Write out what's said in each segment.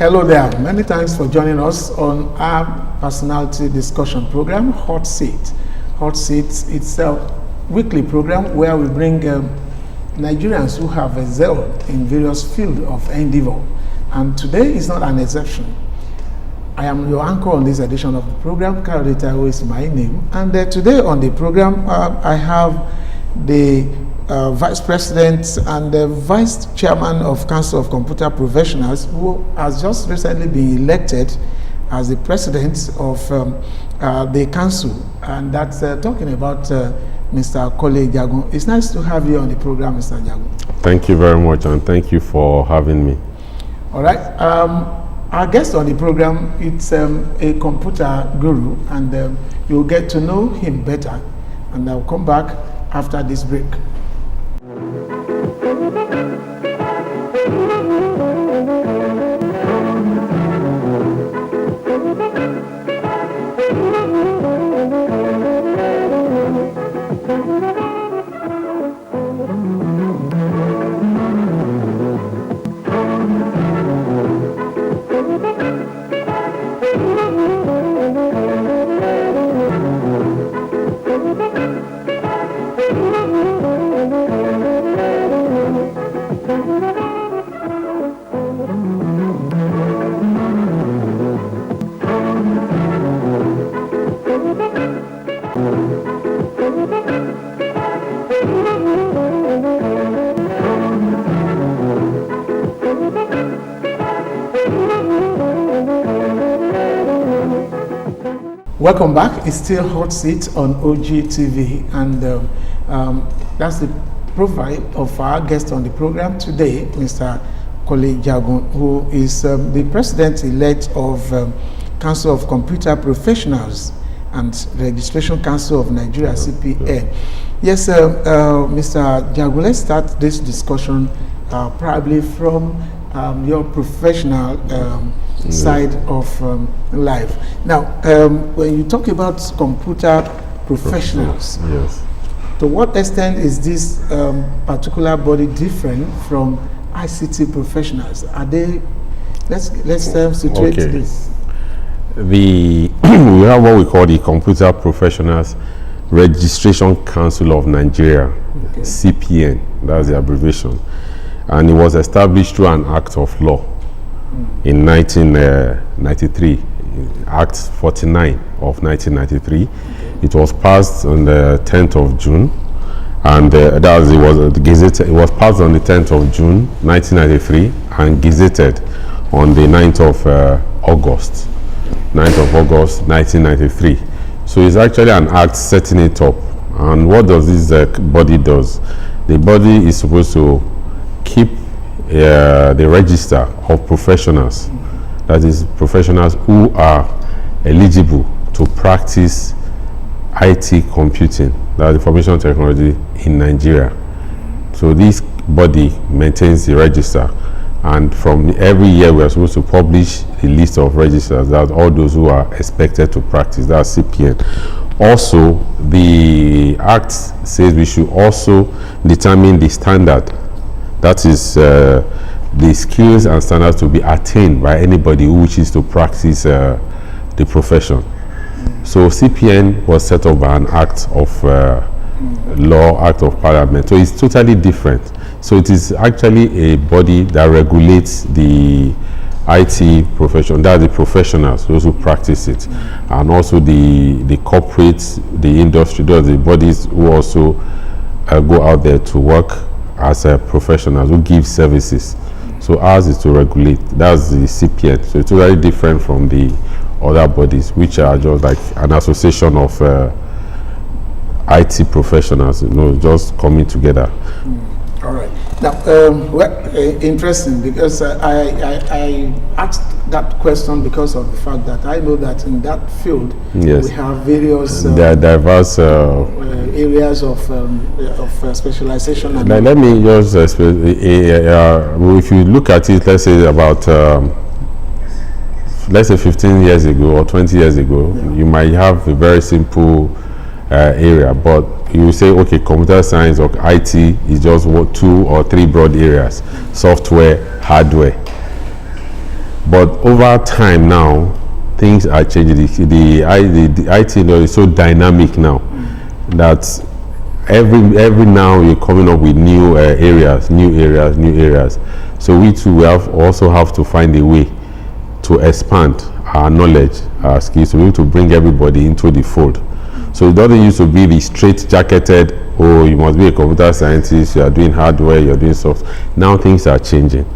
Hello there. Many thanks for joining us on our personality discussion program, Hot Seat. Hot Seat, it's a weekly program where we bring Nigerians who have excelled in various fields of endeavor. And today is not an exception. I am your anchor on this edition of the program. Kole Jagun is my name. And today on the program, I have the Vice President and the Vice Chairman of Council of Computer Professionals, who has just recently been elected as the President of the Council. And that's talking about Mr. Kole Jagun. It's nice to have you on the program, Mr. Jagun. Thank you very much, and thank you for having me. All right. Our guest on the program, it's a computer guru, and you'll get to know him better. And I'll come back after this break. Welcome back. It's still Hot Seat on OGTV, and that's the profile of our guest on the program today, Mr. Kole Jagun, who is the President-elect of Council of Computer Professionals and Registration Council of Nigeria, CPN. Yes, Mr. Jagun, let's start this discussion probably from your professional side of life. Now, when you talk about computer professionals, yes, to what extent is this particular body different from ICT professionals? Are they? Let's situate this. We have what we call the Computer Professionals Registration Council of Nigeria, CPN. That's the abbreviation, and it was established through an act of law in 1993, Act 49 of 1993. It was passed on the 10th of June, and it was passed on the 10th of June 1993 and gazetted on the 9th of August 1993. So it's actually an act setting it up. And what does this body does? The body is supposed to keep the register of professionals, that is professionals who are eligible to practice IT computing, that's information technology in Nigeria. So this body maintains the register, and from every year we are supposed to publish the list of registers, that's all those who are expected to practice, that's CPN. Also, the act says we should also determine the standard, that is the skills and standards to be attained by anybody who wishes to practice the profession. So CPN was set up by an act of law, act of parliament. So it's totally different. So it is actually a body that regulates the IT profession, that are the professionals, those who practice it, and also the corporates, the industry, those are the bodies who also go out there to work as professionals who give services. So ours is to regulate. That's the CPN. So it's very different from the other bodies, which are just like an association of IT professionals, just coming together. All right. Now, interesting, because I asked that question because of the fact that I know that in that field we have various there are diverse areas of specialization. And let me just if you look at it, let's say about let's say 15 years ago or 20 years ago, you might have a very simple area, but you say, okay, computer science or IT is just 2 or 3 broad areas: software, hardware. But over time now, things are changing. The IT industry is so dynamic now that every now you're coming up with new areas. So we too also have to find a way to expand our knowledge, our skills, so we need to bring everybody into the fold. So it doesn't used to be the straight jacketed, oh, you must be a computer scientist, you are doing hardware, you're doing software. Now things are changing.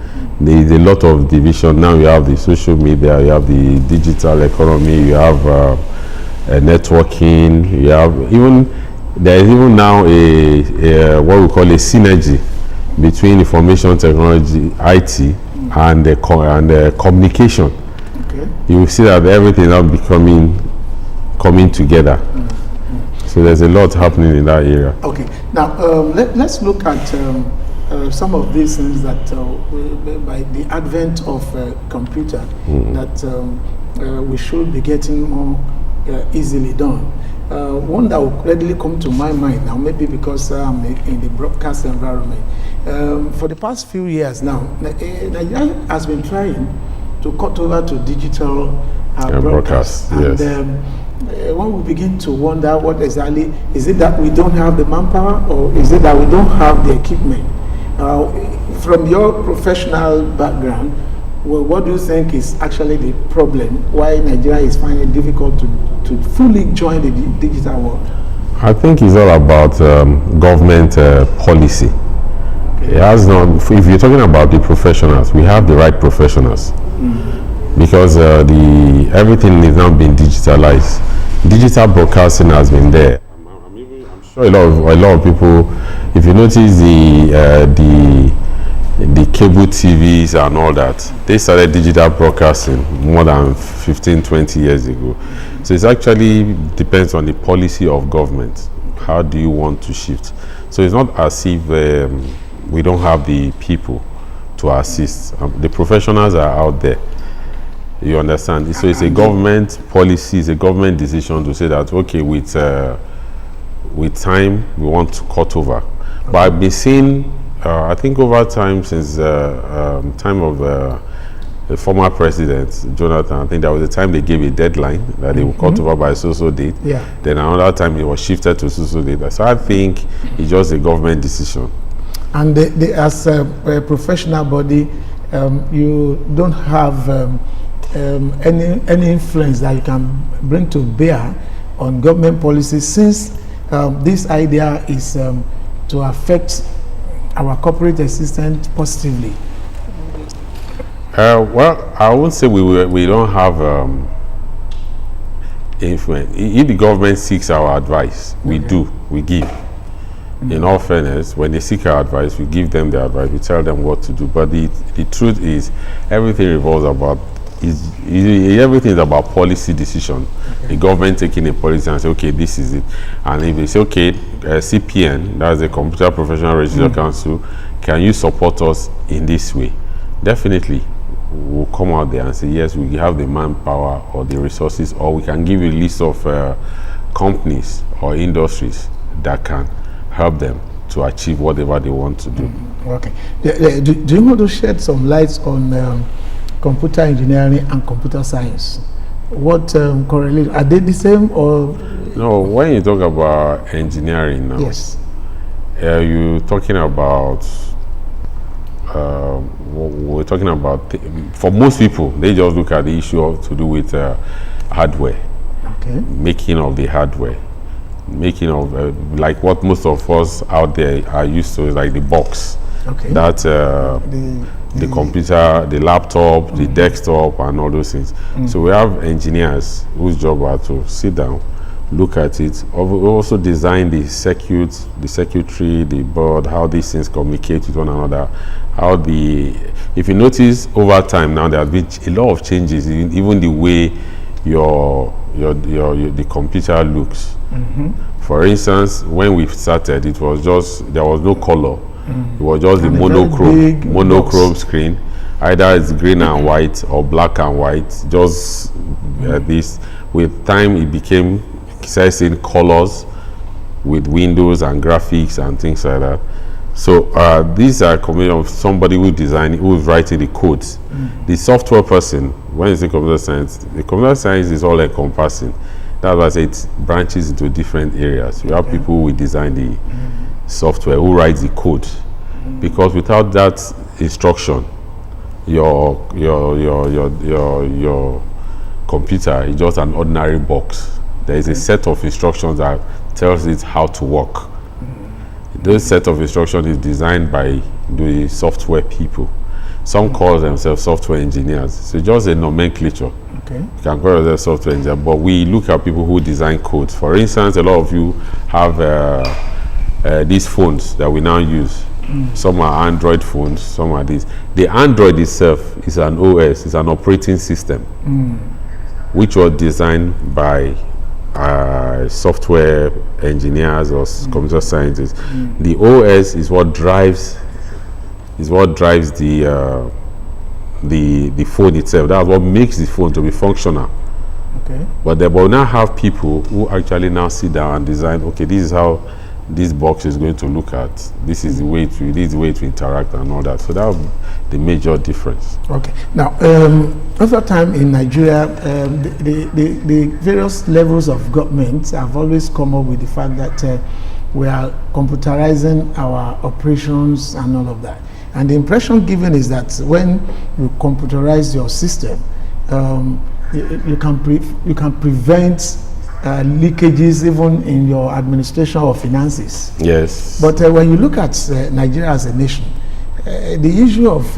There is a lot of division. Now you have the social media, you have the digital economy, you have networking, you have there is even now a what we call a synergy between information technology, IT, and communication. Okay. You will see that everything is now coming together. So there's a lot happening in that area. Okay. Now let's look at some of these things that by the advent of computer that we should be getting more easily done. One that will readily come to my mind now, maybe because I'm in the broadcast environment. For the past few years now, Nigeria has been trying to cut over to digital broadcast. Yes. And when we begin to wonder what exactly, is it that we don't have the manpower, or is it that we don't have the equipment? From your professional background, well, what do you think is actually the problem? Why Nigeria is finding it difficult to fully join the digital world? I think it's all about government policy. It has not. If you're talking about the professionals, we have the right professionals because everything is now being digitalized. Digital broadcasting has been there. I'm sure a lot of people, if you notice the cable TVs and all that, they started digital broadcasting more than 15-20 years ago. So it actually depends on the policy of government. How do you want to shift? So it's not as if we don't have the people to assist. The professionals are out there. You understand? So it's a government policy, it's a government decision to say that, okay, with time we want to cut over. But I've been seeing, I think over time, since time of the former president, Jonathan, I think there was a time they gave a deadline that they would cut over by so date. Yeah. Then another time it was shifted to so date. So I think it's just a government decision. And as a professional body, you don't have any influence that you can bring to bear on government policy, since this idea is to affect our corporate assistant positively. Well, I won't say we don't have influence. If the government seeks our advice, we give. In all fairness, when they seek our advice, we give them the advice, we tell them what to do. But the truth is, everything revolves about everything is about policy decision. The government taking a policy and say, okay, this is it. And if they say, okay, CPN, that's the Computer Professional Register Council, can you support us in this way? Definitely, we'll come out there and say, yes, we have the manpower or the resources, or we can give you a list of companies or industries that can help them to achieve whatever they want to do. Okay. Do you want to shed some light on computer engineering and computer science? What correlate? Are they the same, or? No, when you talk about engineering now, Yes. You're talking about, we're talking about, for most people, they just look at the issue to do with hardware, making of the hardware, making of, like what most of us out there are used to, is like the box. That the computer, the laptop, the desktop, and all those things. So we have engineers whose job are to sit down, look at it. We also design the circuitry, the board, how these things communicate with one another. If you notice over time now, there have been a lot of changes in even the way the computer looks. For instance, when we started, it was just, there was no color. It was just the monochrome screen. Either it's green and white or black and white. Just this. With time, it became in colors with windows and graphics and things like that. So these are a combination of somebody who is writing the codes. The software person, when you say computer science, the computer science is all encompassing. That's why I say it branches into different areas. You have people who design the software, who write the code, because without that instruction, your computer is just an ordinary box. There is a set of instructions that tells it how to work. Those set of instructions is designed by the software people. Some call themselves software engineers. So just a nomenclature. Okay. You can call yourself software engineer, but we look at people who design codes. For instance, a lot of you have these phones that we now use. Some are Android phones, some are these. The Android itself is an OS, is an operating system, which was designed by software engineers or computer scientists. The OS is what drives the phone itself. That's what makes the phone to be functional. Okay. But they will now have people who actually now sit down and design, okay, this is how this box is going to look at. This is the way to interact and all that. So that would be the major difference. Okay. Now, over time in Nigeria, the various levels of government have always come up with the fact that we are computerizing our operations and all of that. And the impression given is that when you computerize your system, you can prevent leakages even in your administration of finances. Yes. But when you look at Nigeria as a nation, the issue of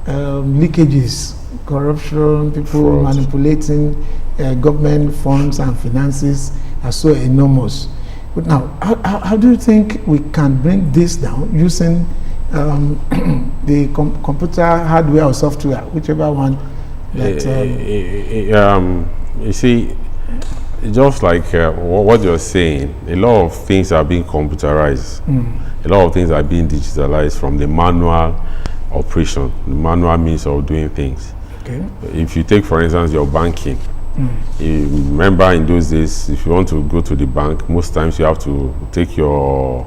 leakages, corruption, people fraud, manipulating government funds and finances are so enormous. But now, how do you think we can bring this down using the computer hardware or software, whichever one that... you see, just like what you're saying, a lot of things are being computerized. A lot of things are being digitalized from the manual operation, the manual means of doing things. Okay. If you take, for instance, your banking, you remember in those days, if you want to go to the bank, most times you have to take your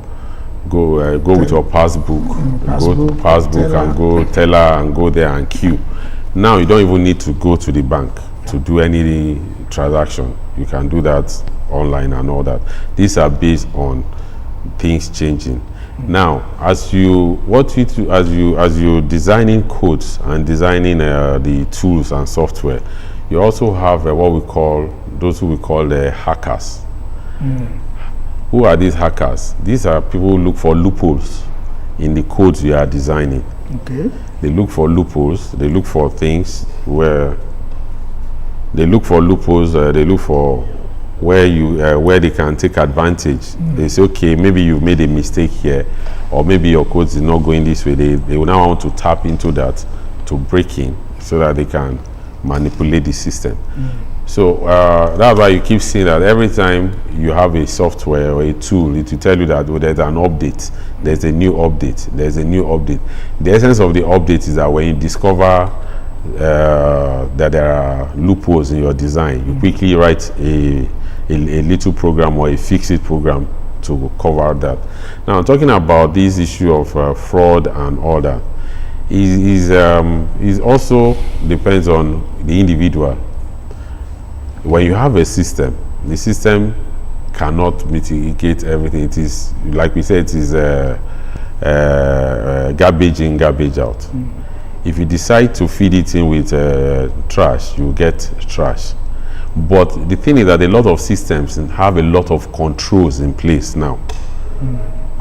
go with your passbook, and go teller and go there and queue. Now you don't even need to go to the bank to do any transaction. You can do that online and all that. These are based on things changing. Now, as you designing codes and designing the tools and software, you also have those who we call the hackers. Who are these hackers? These are people who look for loopholes in the codes you are designing. Okay. They look for loopholes. They look for things where they look for loopholes. They look for where they can take advantage. They say, okay, maybe you've made a mistake here, or maybe your code is not going this way. They will now want to tap into that to break in so that they can manipulate the system. So that's why you keep seeing that every time you have a software or a tool, it will tell you that there's an update, there's a new update, there's a new update. The essence of the update is that when you discover that there are loopholes in your design, you quickly write a little program or a fix-it program to cover that. Now, I'm talking about this issue of fraud and all that. It also depends on the individual. When you have a system, the system cannot mitigate everything. It is, like we said, it is garbage in, garbage out. If you decide to feed it in with trash, you get trash. But the thing is that a lot of systems have a lot of controls in place now.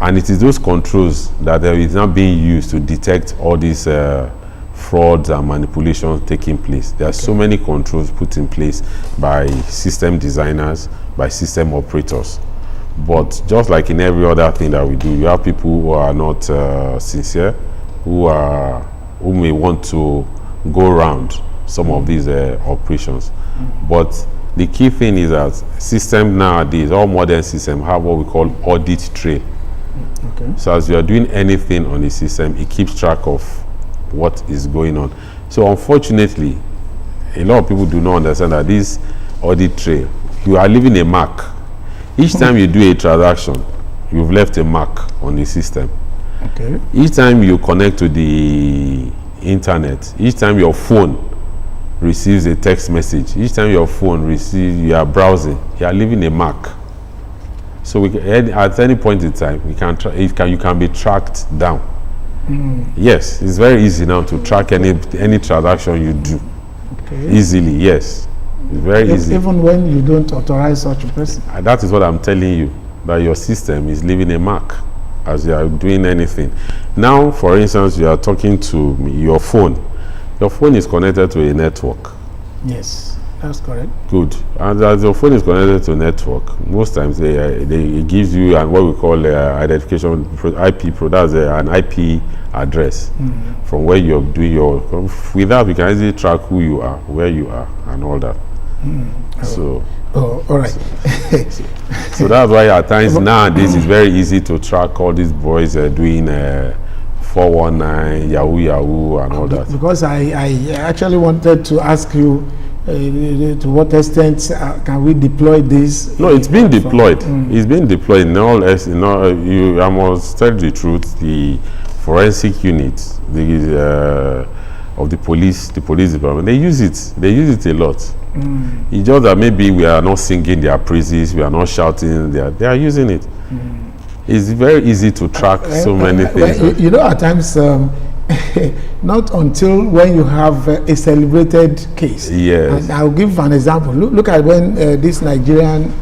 And it is those controls that is now being used to detect all these frauds and manipulations taking place. There are so many controls put in place by system designers, by system operators. But just like in every other thing that we do, you have people who are not sincere, who may want to go around some of these operations. But the key thing is that systems nowadays, all modern systems, have what we call audit trail. Okay. So as you are doing anything on the system, it keeps track of what is going on. So unfortunately, a lot of people do not understand that this audit trail, you are leaving a mark. Each time you do a transaction, you've left a mark on the system. Okay. Each time you connect to the internet, each time your phone receives a text message, each time your phone receives, you are browsing, you are leaving a mark. So we can, at any point in time, you can be tracked down. Yes, it's very easy now to track any transaction you do. Okay. Easily, yes. It's very easy. Even when you don't authorize such a person. That is what I'm telling you, that your system is leaving a mark as you are doing anything. Now, for instance, you are talking to your phone. Your phone is connected to a network. Yes, that's correct. Good. And as your phone is connected to a network, most times it gives you what we call identification that's an IP address from where you're doing your. With that, we can easily track who you are, where you are, and all that. So. Oh, all right. So that's why at times nowadays it's very easy to track all these boys doing 419, Yahoo, and all that. Because I actually wanted to ask you to what extent can we deploy this? No, it's been deployed. It's been deployed. I must tell the truth. The forensic units, of the police department, they use it. They use it a lot. It's just that maybe we are not singing their praises, we are not shouting. They are using it. It's very easy to track so many things. You know, at times, not until when you have a celebrated case. Yes. And I'll give an example. Look at when this Nigerian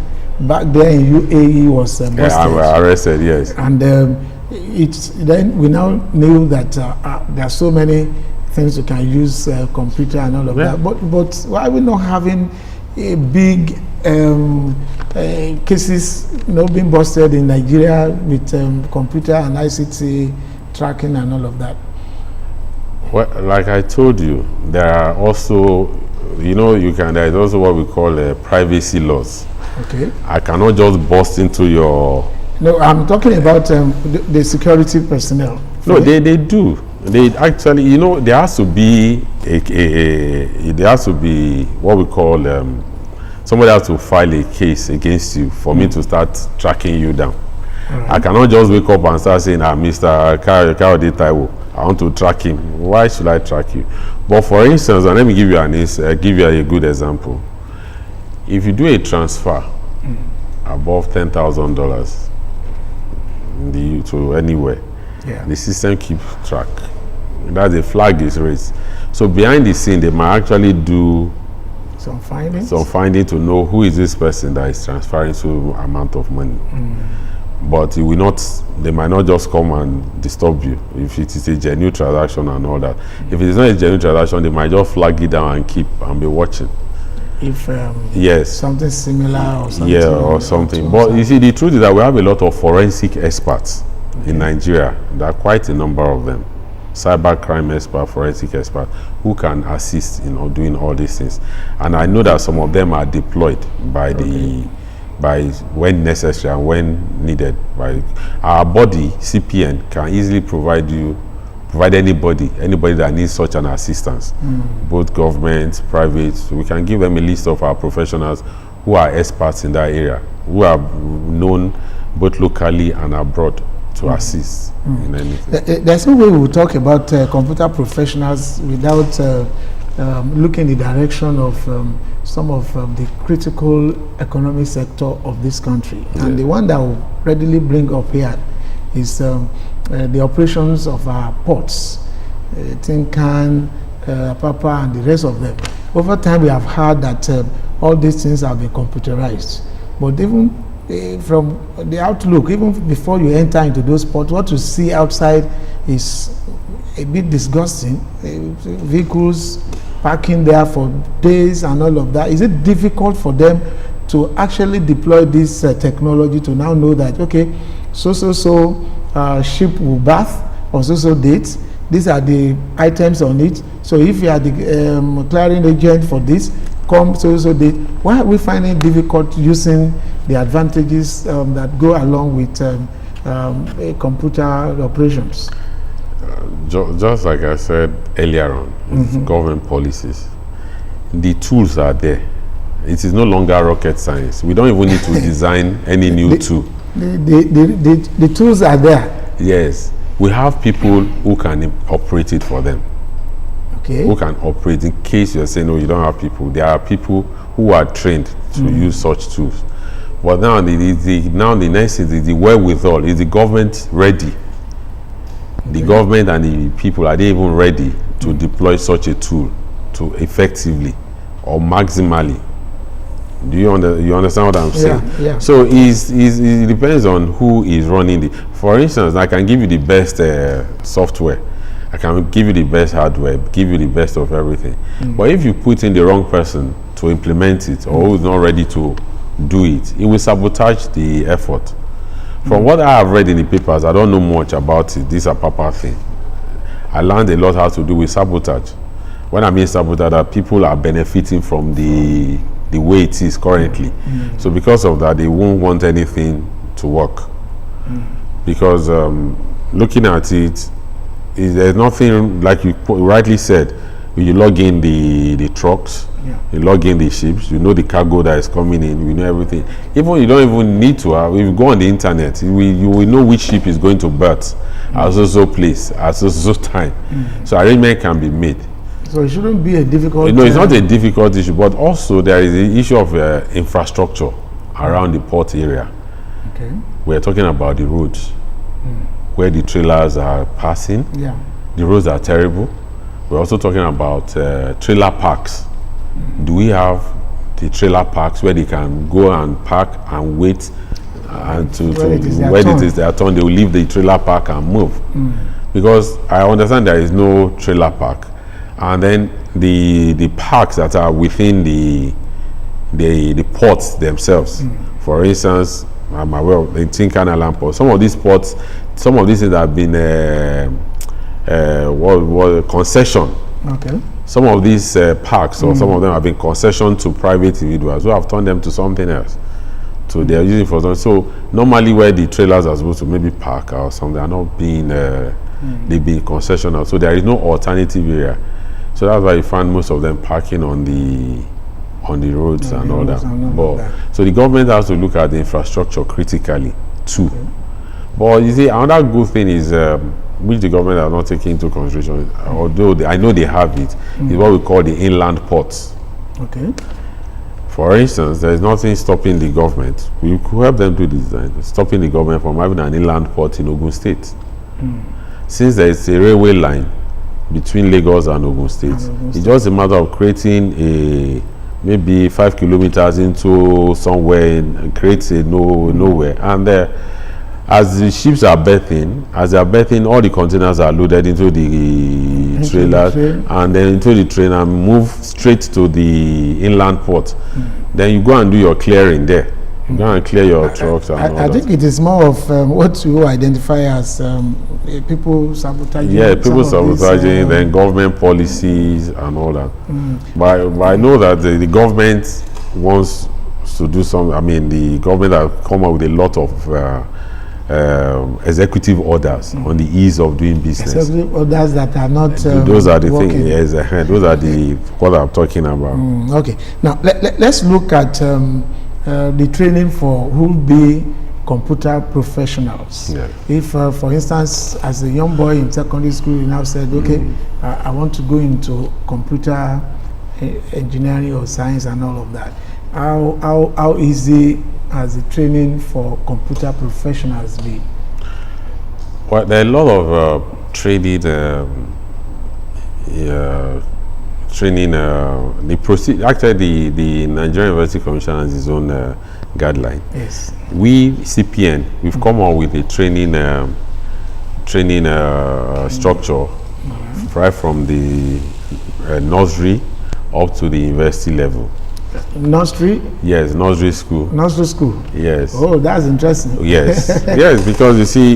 back there in UAE was busted. Arrested, yes. And then we now knew that there are so many things you can use, computer and all of that. But why are we not having a big cases, being busted in Nigeria with computer and ICT tracking and all of that? Well, like I told you, there are also, there is also what we call privacy laws. Okay. I cannot just burst into your. No, I'm talking about the security personnel. No, they do. They actually, there has to be there has to be what we call somebody has to file a case against you for me to start tracking you down. Right. I cannot just wake up and start saying, Mr. Kayode Taiwo, I want to track him. Why should I track you? But for instance, and let me give you a good example. If you do a transfer above $10,000 to anywhere, the system keeps track. That the flag is raised. So behind the scene, they might actually do some finding to know who is this person that is transferring so amount of money. But it will not. They might not just come and disturb you if it is a genuine transaction and all that. If it is not a genuine transaction, they might just flag it down and keep and be watching. If yes, something similar or something. Yeah, or something. But you see, the truth is that we have a lot of forensic experts in Nigeria. There are quite a number of them. Cybercrime expert, forensic expert, who can assist in doing all these things. And I know that some of them are deployed by by when necessary and when needed. By our body, CPN, can easily provide anybody that needs such an assistance, both government, private. So we can give them a list of our professionals who are experts in that area, who are known both locally and abroad to assist in anything. There's no way we will talk about computer professionals without looking in the direction of some of the critical economic sector of this country. And the one that will readily bring up here is the operations of our ports, Tinkan, Papa, and the rest of them. Over time, we have heard that all these things have been computerized. But even from the outlook, even before you enter into those ports, what you see outside is a bit disgusting. Vehicles parking there for days and all of that. Is it difficult for them to actually deploy this technology to now know that, okay, ship will berth on so dates, these are the items on it, so if you are the clearing agent for this, come so date. Why are we finding it difficult using the advantages that go along with computer operations? Just like I said earlier on, it's government policies. The tools are there. It is no longer rocket science. We don't even need to design any new tool. The tools are there. Yes. We have people who can operate it for them. Okay. Who can operate in case you're saying, no, you don't have people. There are people who are trained to use such tools. But now the next thing is the wherewithal. Is the government ready? The government and the people, are they even ready to deploy such a tool to effectively or maximally? Do you understand what I'm saying? Yeah. So it depends on who is running the. For instance, I can give you the best software, I can give you the best hardware, give you the best of everything. But if you put in the wrong person to implement it, or who is not ready to do it, it will sabotage the effort. From what I have read in the papers, I don't know much about it. This Apapa thing, I learned a lot how to do with sabotage. When I mean sabotage, that people are benefiting from the way it is currently. So because of that, they won't want anything to work. Because looking at it, there's nothing, like you rightly said, when you log in the trucks, you log in the ships, you know the cargo that is coming in, you know everything. Even you don't even need to have, if you go on the internet, you will know which ship is going to berth at so place, at so time. So arrangement can be made. So it shouldn't be a difficult. No, it's not a difficult issue, but also there is the issue of infrastructure around the port area. Okay. We're talking about the roads where the trailers are passing. Yeah. The roads are terrible. We're also talking about trailer parks. Do we have the trailer parks where they can go and park and wait and when it is their turn, they will leave the trailer park and move? Because I understand there is no trailer park, and then the parks that are within the ports themselves. For instance, I'm aware of the Tinkan port. Some of these ports, some of these things have been concession. Okay. Some of these parks, or some of them have been concession to private individuals who have turned them to something else. So they are using for something. So normally where the trailers are supposed to maybe park or something, are not being they being concessional. So there is no alternative area. So that's why you find most of them parking on the roads and all that. So the government has to look at the infrastructure critically too. Okay. But you see, another good thing is which the government are not taking into consideration, although I know they have it, is what we call the inland ports. Okay. For instance, there is nothing stopping the government. We could help them do design, stopping the government from having an inland port in Ogun State. Since there is a railway line between Lagos and Ogun State, it's just a matter of creating a maybe 5 kilometers into somewhere and creates a nowhere, and as the ships are berthing, all the containers are loaded into the trailers and then into the train and move straight to the inland port. Then you go and do your clearing there. You go and clear your trucks and all that. I think it is more of what you identify as people sabotaging. Yeah, people sabotaging, then government policies and all that. But I know that the government wants to do some. I mean, the government have come up with a lot of executive orders on the ease of doing business. Executive orders that are not those are the working. things. Yes, those are the what I'm talking about. Okay. Now let's look at the training for who will be computer professionals. Yeah. If, for instance, as a young boy in secondary school, you now said, okay, I want to go into computer engineering or science and all of that. How easy has the training for computer professionals been? Well, there are a lot of training. Actually, the Nigerian University Commission has its own guideline. Yes. We CPN, we've come up with a training structure right from the nursery up to the university level. Nursery? Yes, nursery school. Nursery school? Yes. Oh, that's interesting. Yes. Yes, because you see,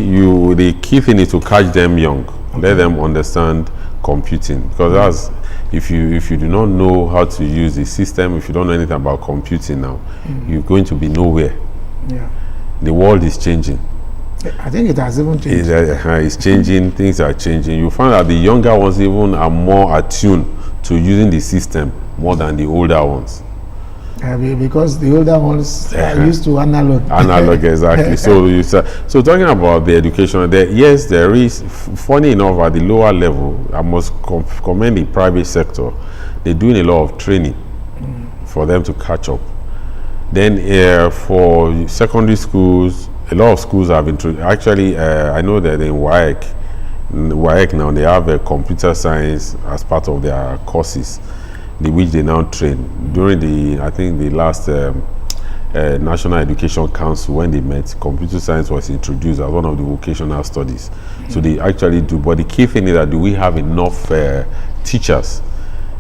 the key thing is to catch them young, let them understand computing. Because that's, if you do not know how to use the system, if you don't know anything about computing now, you're going to be nowhere. Yeah. The world is changing. I think it has even changed. It's changing, things are changing. You find that the younger ones even are more attuned to using the system more than the older ones. Because the older ones are used to analog. Analog, exactly. So talking about the education, yes, there is. Funny enough, at the lower level, I must commend the private sector. They're doing a lot of training for them to catch up. Then for secondary schools, a lot of schools have been actually. I know that in WAEC now they have a computer science as part of their courses, which they now train. During the last National Education Council, when they met, computer science was introduced as one of the vocational studies. So they actually do. But the key thing is that do we have enough teachers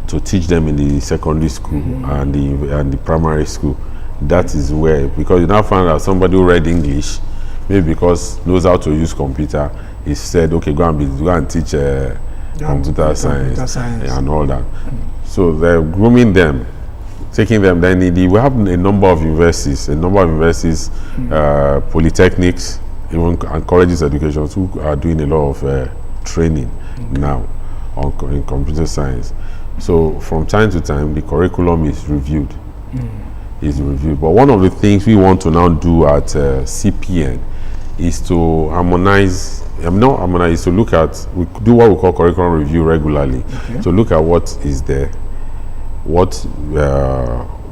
to teach them in the secondary school and the primary school? That is where, because you now find out somebody who read English, maybe because knows how to use computer, he said, okay, go and teach computer science and all that. So they're grooming them, taking them. Then we have a number of universities, polytechnics, even and colleges education who are doing a lot of training now in computer science. So from time to time, the curriculum is reviewed. But one of the things we want to now do at CPN is to harmonize. Is to look at, we do what we call curriculum review regularly. To look at what is there, what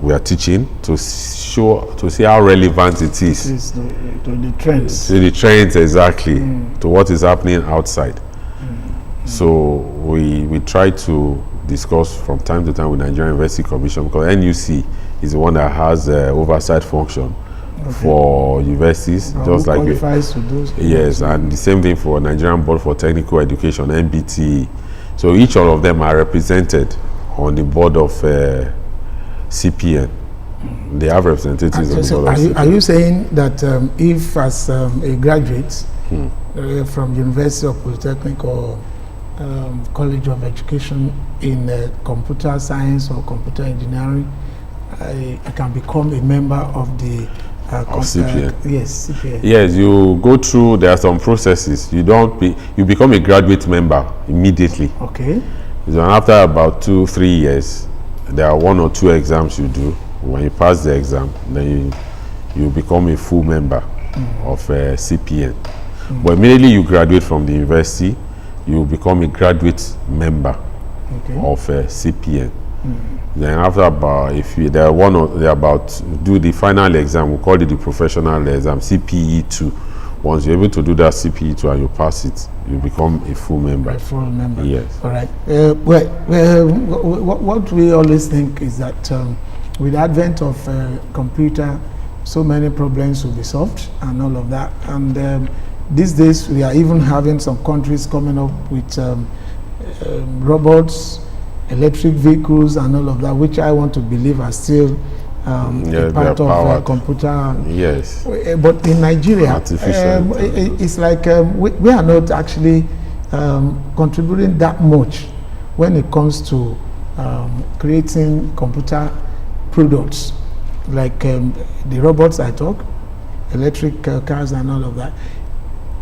we are teaching, to see how relevant it is to the trends. To the trends, exactly, to what is happening outside. So we try to discuss from time to time with Nigerian University Commission, because NUC is the one that has oversight function for universities, just like qualifies to those. Yes, and the same thing for Nigerian Board for Technical Education, NBT. So each of them are represented on the board of CPN. They have representatives on the board of CPN. Are you saying that if as a graduate from University of Polytechnic or College of Education in computer science or computer engineering, I can become a member of the CPN? Yes, CPN. Yes, you go through. There are some processes. You become a graduate member immediately. Okay. So after about 2-3 years, there are 1 or 2 exams you do. When you pass the exam, then you become a full member of CPN. But immediately you graduate from the university, you become a graduate member of CPN. Then after about, do the final exam, we call it the professional exam, CPE2. Once you're able to do that CPE2 and you pass it, you become a full member. A full member. Yes. All right. What we always think is that with the advent of computer, so many problems will be solved and all of that. And these days, we are even having some countries coming up with robots, electric vehicles and all of that, which I want to believe are still part of computer. Yes. But in Nigeria, it's like we are not actually contributing that much when it comes to creating computer products, like the robots I talk, electric cars and all of that.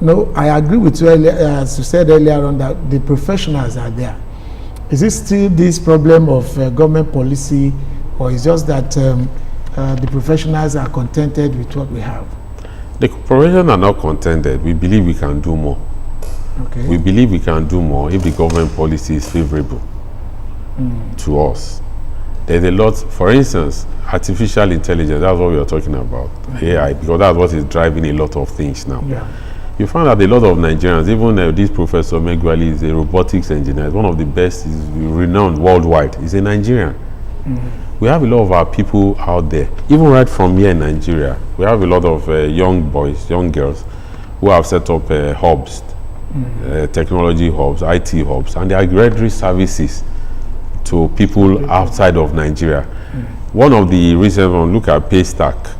No, I agree with you earlier, as you said earlier on, that the professionals are there. Is it still this problem of government policy, or is just that the professionals are contented with what we have? The professionals are not contented. We believe we can do more. Okay. We believe we can do more if the government policy is favorable to us. There's a lot, for instance, artificial intelligence, that's what we are talking about, AI, because that's what is driving a lot of things now. Yeah. You find that a lot of Nigerians, even this Professor Megwali is a robotics engineer, one of the best, is renowned worldwide. He's a Nigerian. We have a lot of our people out there, even right from here in Nigeria. We have a lot of young boys, young girls, who have set up hubs, technology hubs, IT hubs, and they are rendering services to people outside of Nigeria. One of the reasons, when we look at Paystack.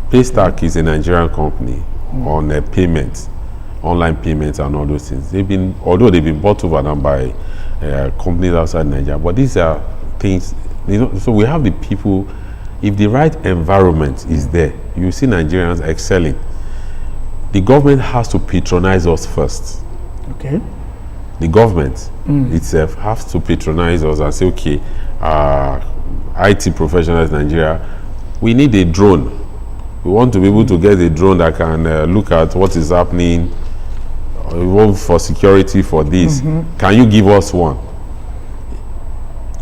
Paystack is a Nigerian company on payments, online payments and all those things. Although they've been bought over now by companies outside Nigeria, but these are things, so we have the people. If the right environment is there, you see Nigerians excelling. The government has to patronize us first. Okay. The government itself has to patronize us and say, okay, IT professionals in Nigeria we need a drone. We want to be able to get a drone that can look at what is happening for security for this. Can you give us one?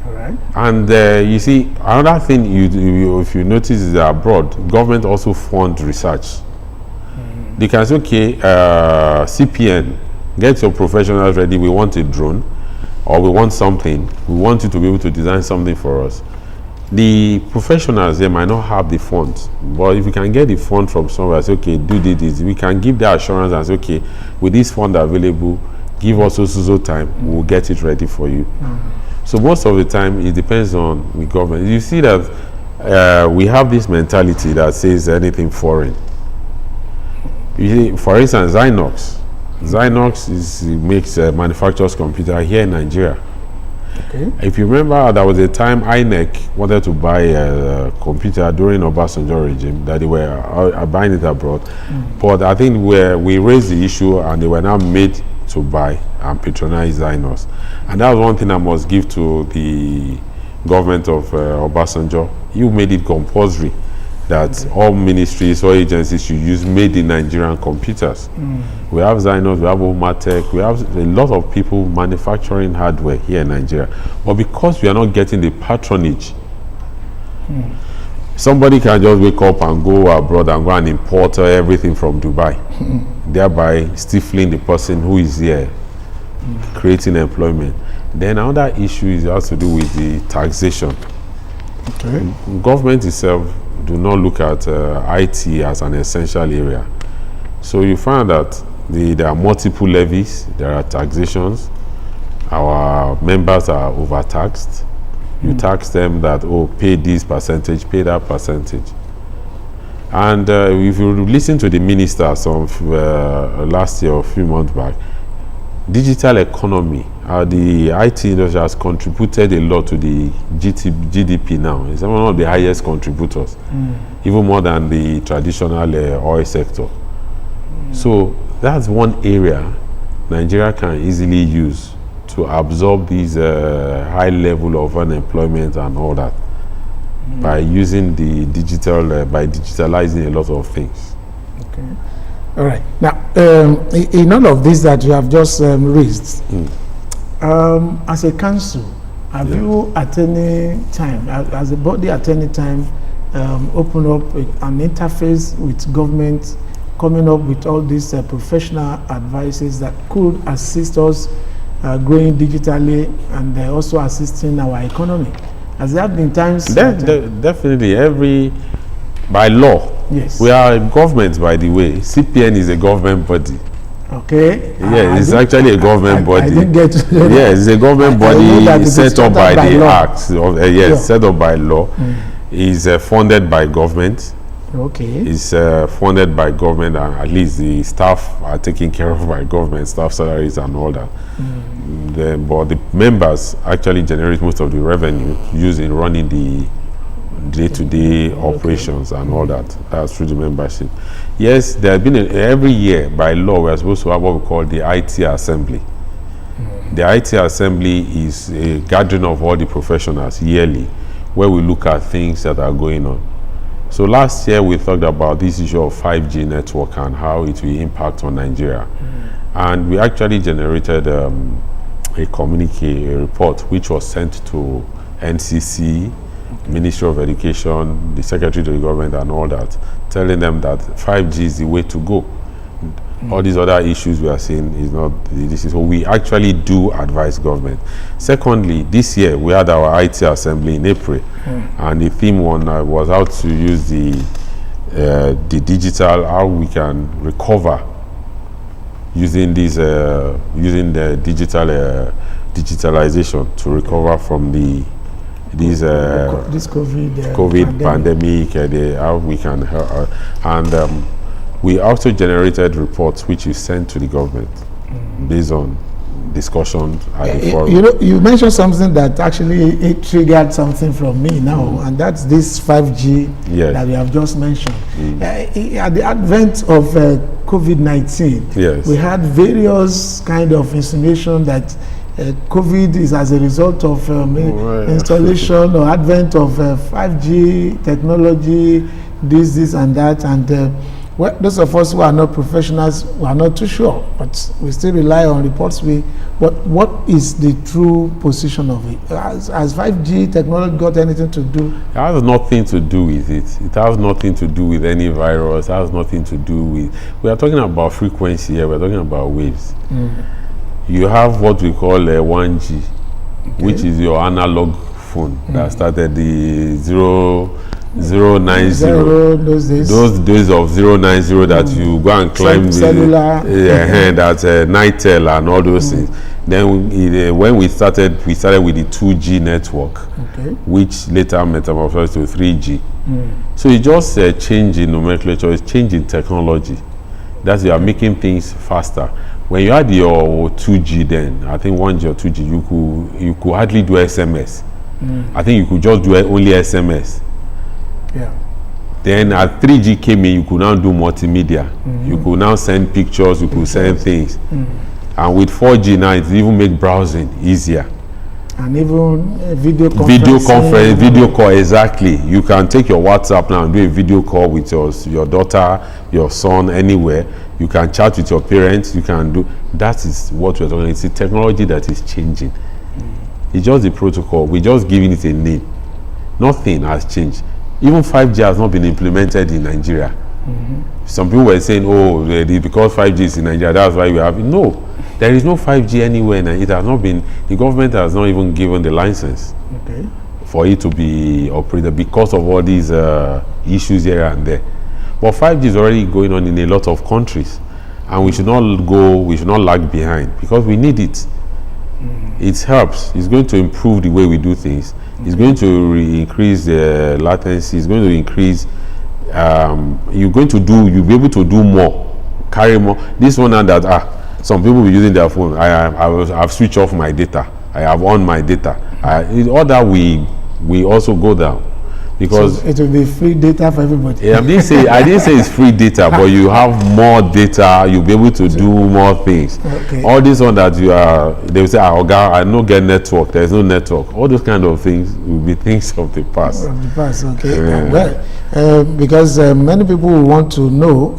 All right. And you see, another thing if you notice is that abroad, government also fund research. They can say, okay, CPN, get your professionals ready. We want a drone, or we want something. We want you to be able to design something for us. The professionals, they might not have the funds, but if you can get the fund from somewhere, say, okay, do this, we can give the assurance and say, okay, with this fund available, give us so time, we'll get it ready for you. So most of the time, it depends on the government. You see that we have this mentality that says anything foreign. You see, for instance, Zynox makes manufactures computer here in Nigeria. Okay. If you remember, there was a time INEC wanted to buy a computer during Obasanjo regime, that they were buying it abroad. But I think we raised the issue and they were now made to buy and patronize Zynos. And that was one thing I must give to the government of Obasanjo. You made it compulsory that all ministries or agencies should use made in Nigerian computers. We have Zynos, we have Omatech, we have a lot of people manufacturing hardware here in Nigeria. But because we are not getting the patronage, somebody can just wake up and go abroad and go and import everything from Dubai, thereby stifling the person who is here, creating employment. Then another issue has to do with the taxation. Okay. Government itself do not look at IT as an essential area. So you find that there are multiple levies, there are taxations, our members are overtaxed. You tax them that, oh, pay this percentage, pay that percentage. And if you listen to the minister some last year or a few months back, digital economy, the IT industry has contributed a lot to the GDP now. It's one of the highest contributors, even more than the traditional oil sector. So that's one area Nigeria can easily use to absorb these high level of unemployment and all that by using the digital, by digitalizing a lot of things. Okay. All right. Now, in all of this that you have just raised, as a council, have you at any time, as a body at any time, open up an interface with government, coming up with all these professional advices that could assist us growing digitally and also assisting our economy? Has there been times? Definitely, by law. Yes. We are a government, by the way. CPN is a government body. Okay. Yeah, it's actually a government body. I didn't get to yes, it's a government body set up by the Act. Set up by law. Is funded by government. Okay. It's funded by government, and at least the staff are taken care of by government, staff salaries and all that. But the members actually generate most of the revenue used in running the day-to-day operations and all that. That's through the membership. Yes, there have been every year by law we are supposed to have what we call the IT assembly. The IT assembly is a gathering of all the professionals yearly, where we look at things that are going on. So last year we talked about this issue of 5G network and how it will impact on Nigeria. And we actually generated a communique, a report, which was sent to NCC, Ministry of Education, the Secretary to the Government and all that, telling them that 5G is the way to go. All these other issues we are seeing is not, this is what we actually do advise government. Secondly, this year we had our IT assembly in April, and the theme one was how to use the digital, how we can recover using this, using the digitalization to recover from this COVID pandemic, how we can help, and we also generated reports which we sent to the government based on discussion at the forum. You know, you mentioned something that actually it triggered something from me now, and that's this 5G that we have just mentioned. At the advent of COVID-19, we had various kind of insinuation that COVID is as a result of installation or advent of 5G technology, this and that, and well, those of us who are not professionals, we are not too sure, but we still rely on reports. But what is the true position of it? Has 5G technology got anything to do? It has nothing to do with it. It has nothing to do with any virus. It has nothing to do with... We are talking about frequency here. We are talking about waves. You have what we call a 1G, which is your analog phone that started the 090. Those days of 090 that you go and climb cellular, that Nitel and all those things. Then when we started with the 2G network, which later metamorphosed to 3G. So it's just a change in nomenclature, it's change in technology. That you are making things faster. When you had your 2G then, I think 1G or 2G, you could hardly do SMS. I think you could just do only SMS. Yeah. Then as 3G came in, you could now do multimedia. You could now send pictures, you could send things. And with 4G now, it even make browsing easier. And even video call, exactly. You can take your WhatsApp now and do a video call with your daughter, your son, anywhere. You can chat with your parents. You can do... That is what we're talking about. It's a technology that is changing. It's just the protocol. We're just giving it a name. Nothing has changed. Even 5G has not been implemented in Nigeria. Some people were saying, oh, because 5G is in Nigeria, that's why we have it. No, there is no 5G anywhere. It has not been, the government has not even given the license for it to be operated because of all these issues here and there. But 5G is already going on in a lot of countries. And we should not lag behind because we need it. It helps. It's going to improve the way we do things. It's going to increase the latency. It's going to increase. You'll be able to do more, carry more. This one and that. Some people will be using their phone. I've switched off my data. I have on my data. All that we also go down. Because so it will be free data for everybody. Yeah, I didn't say it's free data, but you have more data. You'll be able to do more things. All this one that they will say, I no get network. There's no network. All those kind of things will be things of the past. Of the past, okay. Well, because many people will want to know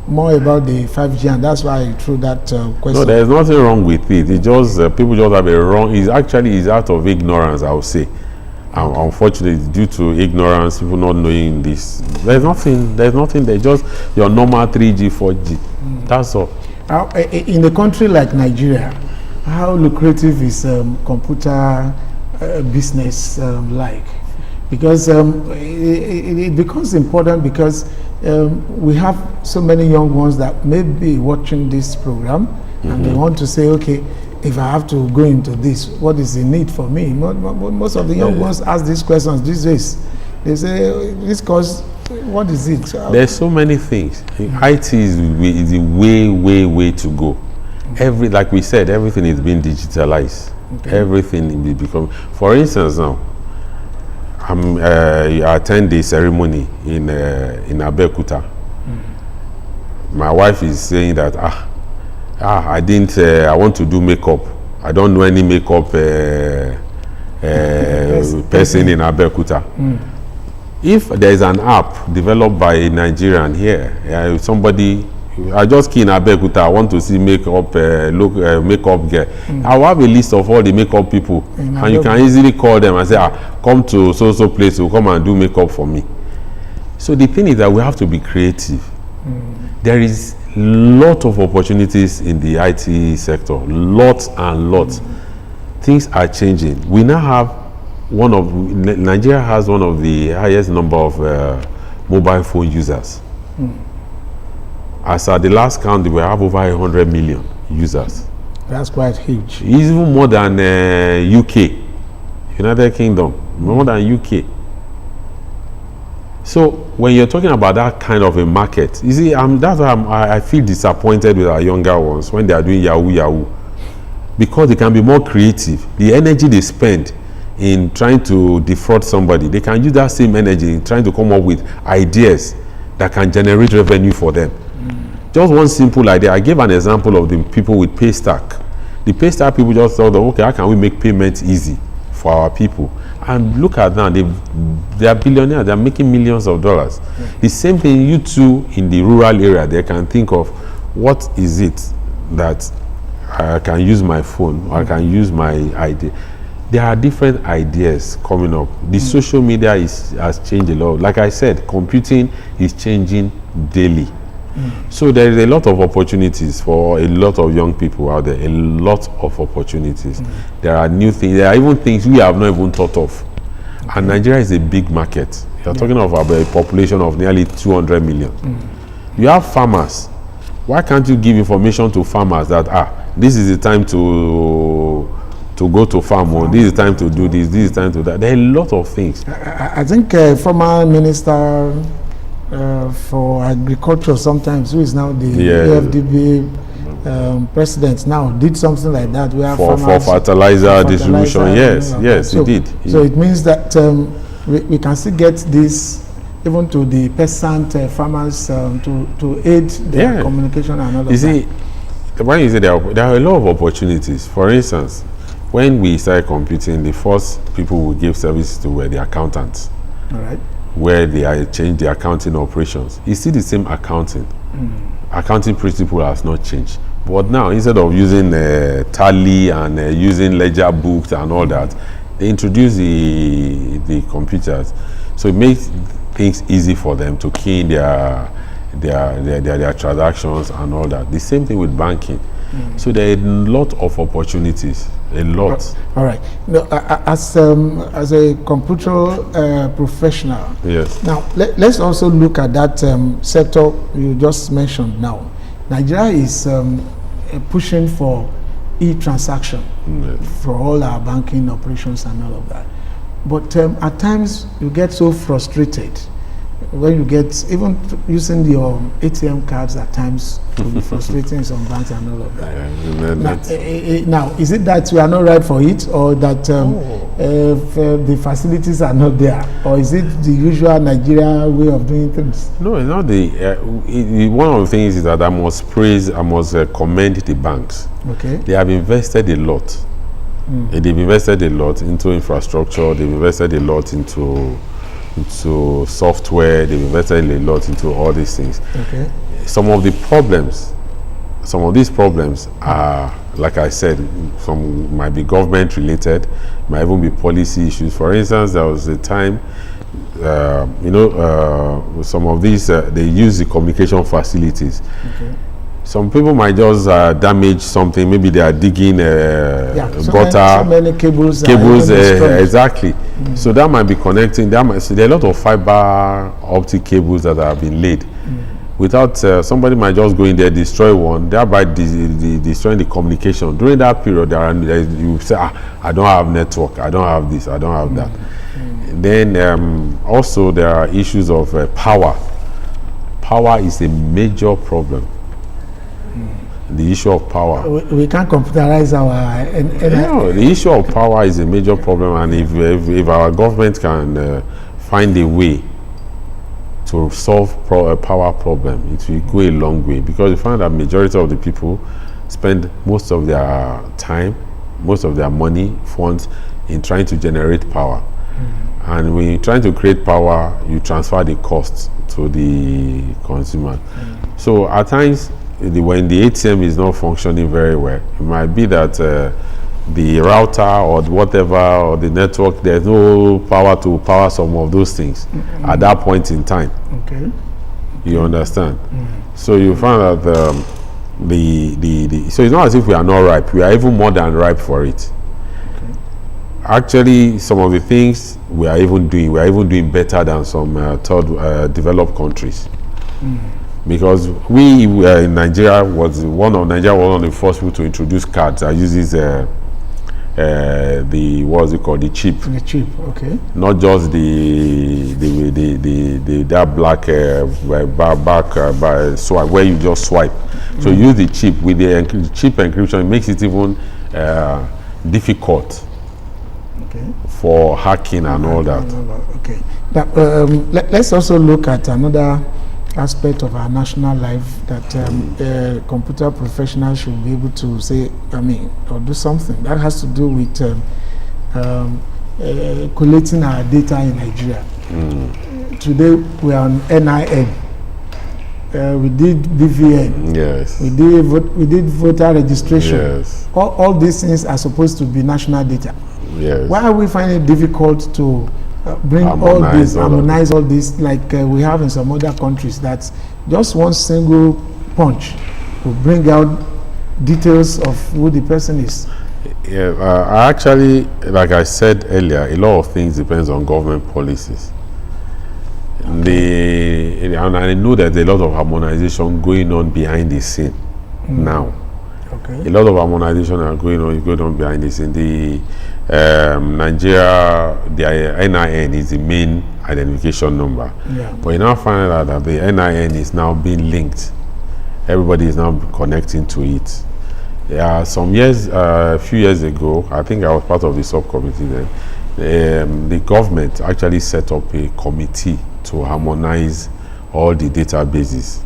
more about the 5G, and that's why I threw that question. No, there's nothing wrong with it. It's just people just have a wrong. It's out of ignorance, I would say. Unfortunately, due to ignorance, people not knowing this, there's nothing. There's just your normal 3G, 4G. That's all. In a country like Nigeria, how lucrative is computer business like? Because it becomes important because we have so many young ones that may be watching this program and they want to say, okay, if I have to go into this, what is the need for me? Most of the young ones ask these questions these days. They say, this course, what is it? There's so many things. IT is the way to go. Like we said, everything is being digitalized. Everything will become. For instance, now, I attend the ceremony in Abeokuta. My wife is saying that I want to do makeup. I don't know any makeup person in Abeokuta. If there is an app developed by a Nigerian here, somebody, I just key in Abeokuta, I want to see makeup girl. I'll have a list of all the makeup people, and you can easily call them and say, come to so place to come and do makeup for me. So the thing is that we have to be creative. There is lot of opportunities in the IT sector, lots and lots. Things are changing. We now have Nigeria has one of the highest number of mobile phone users. As at the last count, we have over 100 million users. That's quite huge. It's even more than UK, United Kingdom, more than UK. So when you're talking about that kind of a market, you see, that's why I feel disappointed with our younger ones when they are doing Yahoo, because they can be more creative. The energy they spend in trying to defraud somebody, they can use that same energy in trying to come up with ideas that can generate revenue for them. Just one simple idea. I gave an example of the people with Paystack. The Paystar people just thought, okay, how can we make payments easy for our people? And look at that, they are billionaires, they are making millions of dollars. The same thing, you too, in the rural area, they can think of, what is it that I can use my phone, or I can use my ID? There are different ideas coming up. The social media has changed a lot. Like I said, computing is changing daily. So there is a lot of opportunities for a lot of young people out there, a lot of opportunities. There are new things, there are even things we have not even thought of. And Nigeria is a big market. You're talking about a population of nearly 200 million. You have farmers. Why can't you give information to farmers that, this is the time to go to farm, or this is time to do this is time to that? There are a lot of things. I think former minister for agriculture sometimes, who is now the AFDB president now, did something like that where for fertilizer distribution. Yes, he did. So it means that we can still get this even to the peasant farmers to aid their communication and all of that. You see, when you say there are a lot of opportunities. For instance, when we started computing, the first people we gave services to were the accountants. All right. Where they are changed the accounting operations. It's still the same accounting. Accounting principle has not changed. But now, instead of using tally and using ledger books and all that, they introduce the computers. So it makes things easy for them to key in their transactions and all that. The same thing with banking. So there are a lot of opportunities, a lot. All right. Now, as a computer professional, yes. Now let's also look at that sector you just mentioned. Now, Nigeria is pushing for e-transaction for all our banking operations and all of that. But at times you get so frustrated when you get, even now, your ATM cards at times will be frustrating in some banks and all of that. Now, is it that we are not right for it, or that the facilities are not there, or is it the usual Nigeria way of doing things? No, it's not one of the things is that I must commend the banks. Okay. They have invested a lot. They've invested a lot into infrastructure. They've invested a lot into software. They've invested a lot into all these things. Okay. Some of these problems are, like I said, some might be government related, might even be policy issues. For instance, there was a time, some of these they use the communication facilities. Okay. Some people might just damage something. Maybe they are digging gutter. So many cables. Exactly. So that might be connecting. There are a lot of fiber optic cables that have been laid. Without somebody might just go in there, destroy one, thereby destroying the communication. During that period, you say, I don't have network, I don't have this, I don't have that. Then also there are issues of power. Power is a major problem. The issue of power. We can't computerize our... the issue of power is a major problem, and if our government can find a way to solve a power problem, it will go a long way, because you find that majority of the people spend most of their time, most of their money, funds in trying to generate power. And when you're trying to create power, you transfer the costs to the consumer. So at times, when the ATM is not functioning very well, it might be that the router or whatever, or the network, there's no power to power some of those things at that point in time. Okay. You understand? So you find that so it's not as if we are not ripe. We are even more than ripe for it. Okay. Actually, some of the things we are even doing better than some third developed countries. Because we in Nigeria was one of the first people to introduce cards that uses the what's it called, the chip. The chip, okay. Not just that black swipe where you just swipe. So use the chip. With the chip encryption, it makes it even difficult for hacking and all that. Okay. Now, let's also look at another aspect of our national life that computer professionals should be able to say, or do something. That has to do with collating our data in Nigeria. Today we are on NIN. We did BVN. Yes. We did voter registration. Yes. All these things are supposed to be national data. Yes. Why are we finding it difficult to bring harmonize all this like we have in some other countries, that just one single punch will bring out details of who the person is? Yeah, actually, like I said earlier, a lot of things depends on government policies. And I know that there's a lot of harmonization going on behind the scene now. Okay. A lot of harmonization are going on behind the scene. The Nigeria, the NIN is the main identification number. Yeah. But you now find out that the NIN is now being linked. Everybody is now connecting to it. Yeah, a few years ago, I think I was part of the subcommittee then. The government actually set up a committee to harmonize all the databases.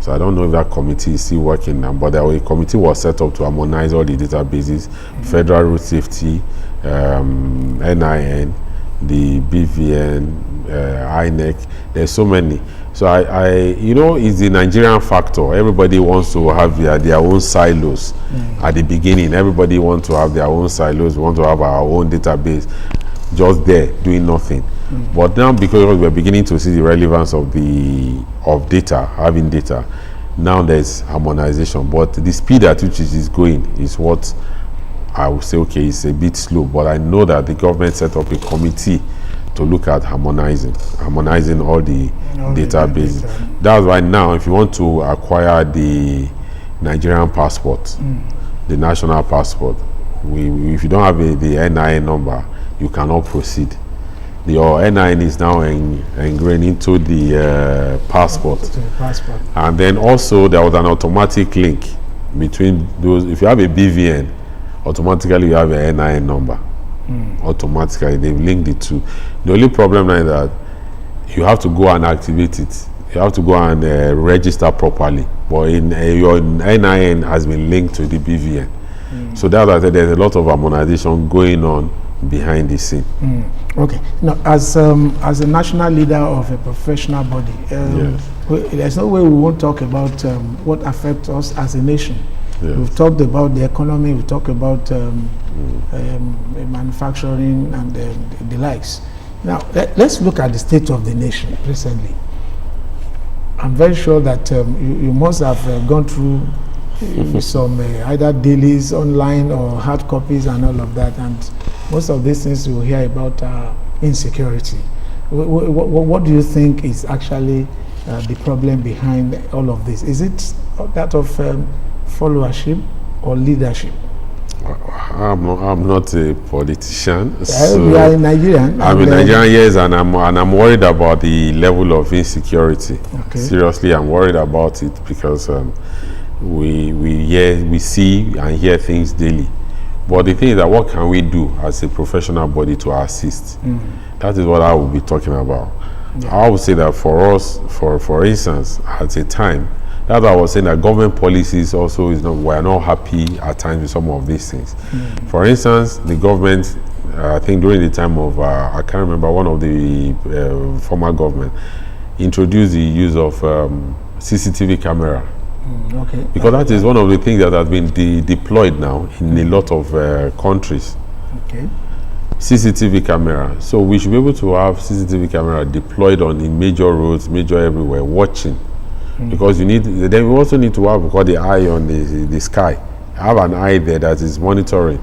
So I don't know if that committee is still working now, but a committee was set up to harmonize all the databases, Federal Road Safety, NIN, the BVN, INEC. There's so many. So it's the Nigerian factor. Everybody wants to have their own silos. At the beginning, everybody wants to have their own silos, want to have our own database, just there doing nothing. But now, because we're beginning to see the relevance of having data, now there's harmonization. But the speed at which it is going is what I would say, okay, it's a bit slow. But I know that the government set up a committee to look at harmonizing all the databases. That's why now, if you want to acquire the Nigerian passport, the national passport, if you don't have the NIN number, you cannot proceed. Your NIN is now ingrained into the passport. And then also there was an automatic link between those. If you have a BVN, automatically you have a NIN number. Automatically they've linked the two. The only problem now is that you have to go and activate it. You have to go and register properly. But your NIN has been linked to the BVN. So that's why there's a lot of harmonization going on behind the scene. Okay. Now, as a national leader of a professional body, there's no way we won't talk about what affects us as a nation. Yes. We've talked about the economy, we've talked about manufacturing and the likes. Now, let's look at the state of the nation recently. I'm very sure that you must have gone through some either dailies online or hard copies and all of that, and most of these things you hear about insecurity. What do you think is actually the problem behind all of this? Is it that of followership or leadership? I'm not a politician. You are a Nigerian. I'm a Nigerian, yes, and I'm worried about the level of insecurity. Okay. Seriously, I'm worried about it because we see and hear things daily. But the thing is that what can we do as a professional body to assist? That is what I will be talking about. Yeah. I would say that for us, for instance, at a time, that's why I was saying that government policies also we're not happy at times with some of these things. For instance, the government, I think during the time of, I can't remember, one of the former government introduced the use of CCTV camera. Okay. Because that is one of the things that has been deployed now in a lot of countries. Okay. CCTV camera. So we should be able to have CCTV camera deployed in major roads, major everywhere, watching. Because then we also need to have what the eye on the sky. Have an eye there that is monitoring.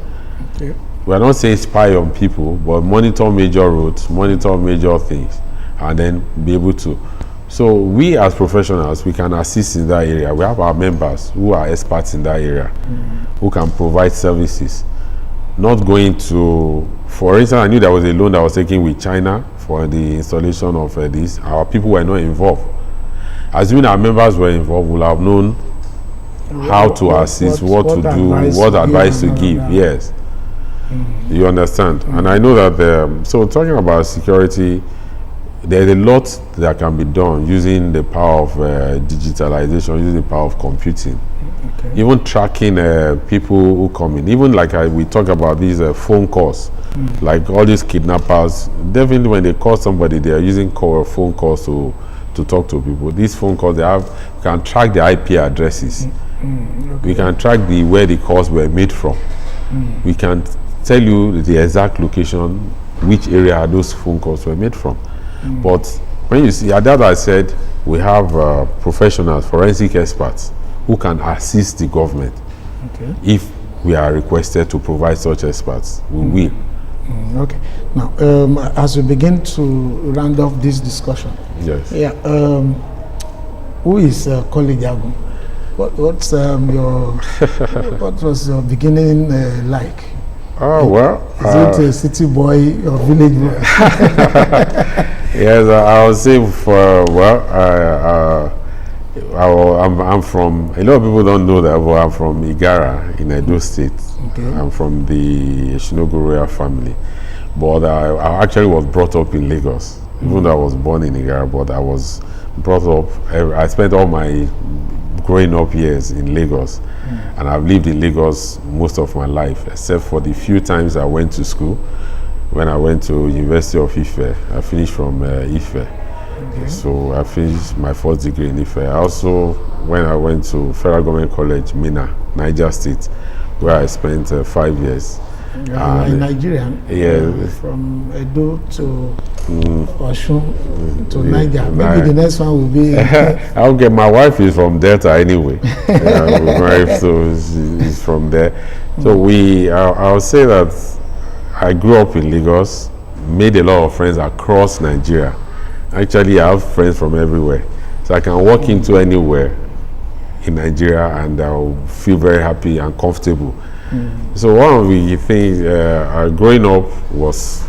Okay. We are not saying spy on people, but monitor major roads, monitor major things, and then be able to. So we as professionals, we can assist in that area. We have our members who are experts in that area, who can provide services. Not going to, for instance, I knew there was a loan that was taken with China for the installation of this. Our people were not involved. Assuming our members were involved, we'll have known how to assist, what to do, what advice to give. Yes. You understand? And I know that, so talking about security, there's a lot that can be done using the power of digitalization, using the power of computing. Okay. Even tracking people who come in. Even like we talk about these phone calls, like all these kidnappers, definitely when they call somebody, they are using phone calls to talk to people. These phone calls, can track the IP addresses. Okay. We can track where the calls were made from. We can tell you the exact location, which area those phone calls were made from. But when you see, that I said, we have professionals, forensic experts, who can assist the government. Okay. If we are requested to provide such experts, we will. Okay. Now, as we begin to round off this discussion, Yes. yeah, who is Kole Jagun? What's your what was your beginning like? Oh well. Is it a city boy or village boy? Yes, I would say I'm from. A lot of people don't know that, but I'm from Igara in Edo State. Okay. I'm from the Shinogo royal family, but I actually was brought up in Lagos. Even though I was born in Igara, but I was brought up. I spent all my growing up years in Lagos, and I've lived in Lagos most of my life, except for the few times I went to school. When I went to University of Ife, I finished from Ife. Okay. So I finished my first degree in Ife. Also, when I went to Federal Government College, Minna, Niger State, where I spent 5 years. You are in Nigeria? Yeah. From Edo to Osun to Niger. Maybe Niger. the next one will be... Okay, my wife is from Delta anyway. My wife, so she's from there. So I'll say that I grew up in Lagos, made a lot of friends across Nigeria. Actually, I have friends from everywhere. So I can walk into anywhere in Nigeria and I'll feel very happy and comfortable. So one of the things, growing up was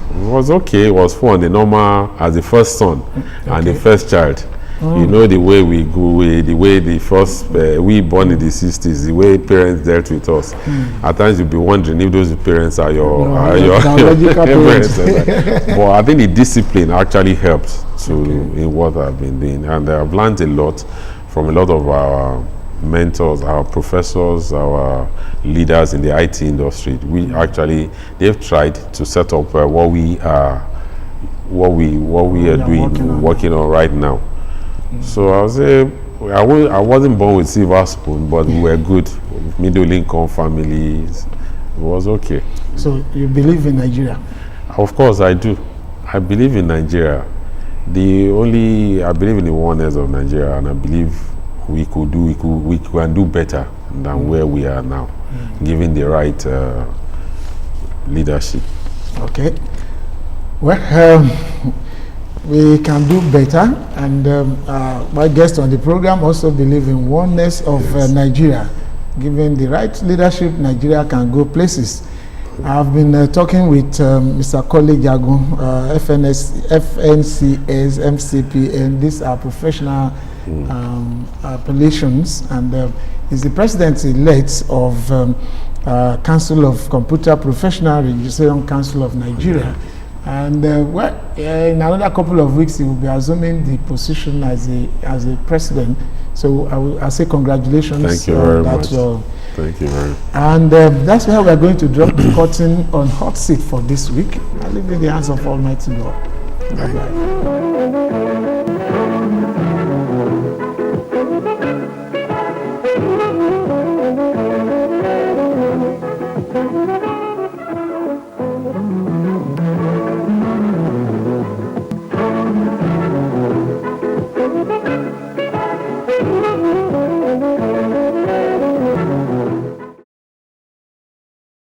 okay, it was fun, the normal, as the first son and the first child. You know the way we grew, the way the first, we born in the 60s, the way parents dealt with us. At times you'll be wondering if those parents are your biological parents. parents. But I think the discipline actually helped in what I've been doing. And I've learned a lot from a lot of our mentors, our professors, our leaders in the IT industry. They've tried to set up what we are working on right now. So I would say I wasn't born with silver spoon, but we were good. Middle income families, it was okay. So you believe in Nigeria? Of course I do. I believe in Nigeria. I believe in the oneness of Nigeria, and I believe we can do better than where we are now, given the right leadership. Okay. Well, we can do better, and my guests on the program also believe in oneness of Nigeria. Given the right leadership, Nigeria can go places. I've been talking with Mr. Kole Jagun, FNCS, MCP, and these are professional appellations, and is the president-elect of Council of Computer Professional Registration Council of Nigeria. And in another couple of weeks, he will be assuming the position as a president. So I'll say congratulations. Thank you very much. Thank you very much. And that's where we're going to drop the curtain on Hot Seat for this week. I leave it in the hands of Almighty God. Bye-bye.